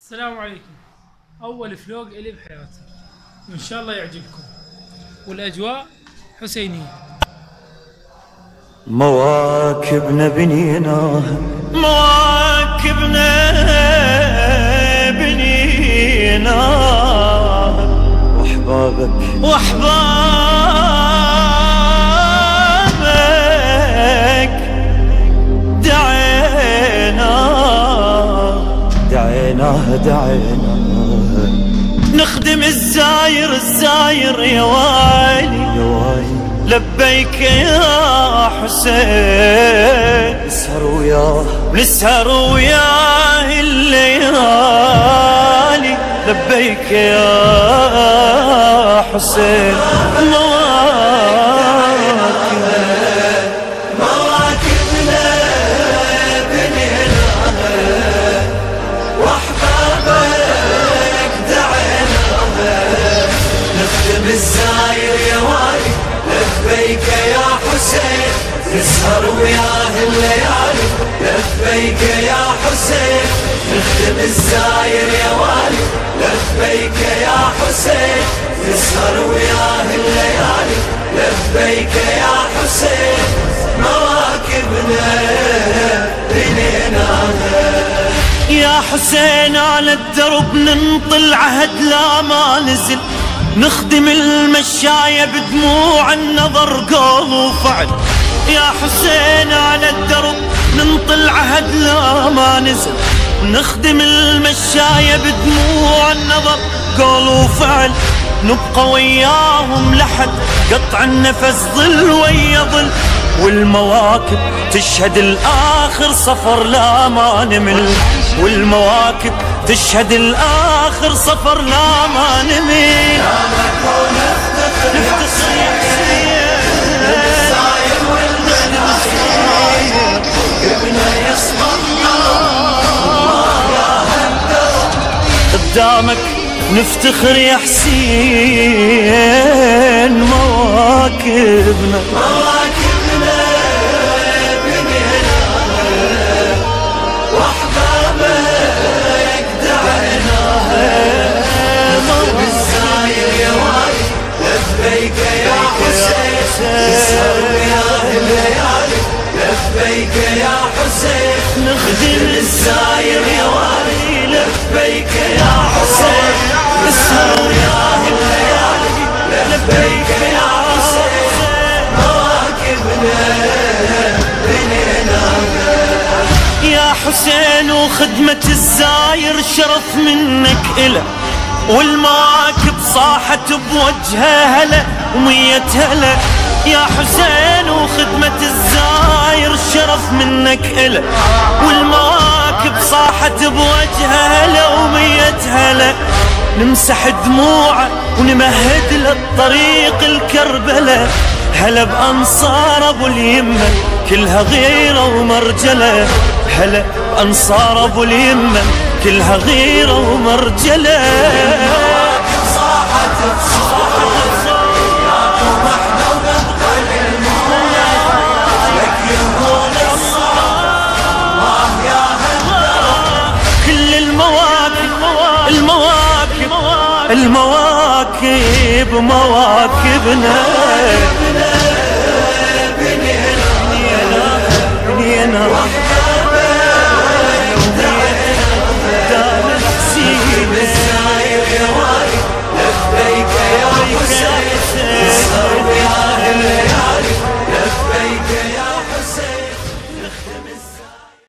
السلام عليكم. أول فلوق إلي بحياتي وإن شاء الله يعجبكم، والأجواء حسينية. مواكبنا بنيناها، مواكبنا بنيناها، وأحبابك دعيناها نخدم الزاير يا والي، لبيك يا حسين، نسهر وياه الليالي، لبيك يا حسين. مواكبنا بنيناها، واحبابك دعيناها، نخدم الزاير يا والي، لبيك يا حسين، نسهر وياه الليالي، لبيك يا حسين، نخدم الزاير يا والي، لبيك يا حسين، نسهر وياه الليالي، لبيك يا حسين. مواكبنا بنيناها يا حسين، على الدرب ننطل عهد لا ما نزل، نخدم المشاية بدموع النظر قول وفعل. يا حسين على الدرب ننطل عهد لا ما نزل، نخدم المشاية بدموع النظر قول وفعل، نبقى وياهم لحد قطع النفس ظل ويا ظل، والمواكب تشهد الآخر صفر لا ما نمل، والمواكب تشهد الآخر صفر لا ما نمل. قدامك نفتخر يا حسين، مواكبنا بنيناها، واحبابك دعيناها، نخدم الزاير يا والي، لبيك يا حسين، نسهر وياه الليالي، لبيك يا حسين، نخدم الزاير يا والي، لبيك يا حسين، نسهر وياه الليالي، لبيك يا حسين. مواكبنا بنيناها يا حسين، وخدمة الزاير شرف منك إله، والمواكب صاحت بوجهها هلا ومية هلا. يا حسين وخدمة الزاير شرف منك إله، والمواكب صاحت بوجهها هلا ومية هلا، نمسح دموعه ونمهد للطريق الكربلة، هلا بأنصار أبو اليمة كلها غيرة ومرجلة، هلا بأنصار أبو اليمة كلها غيرة ومرجلة. المواكب مواكبنا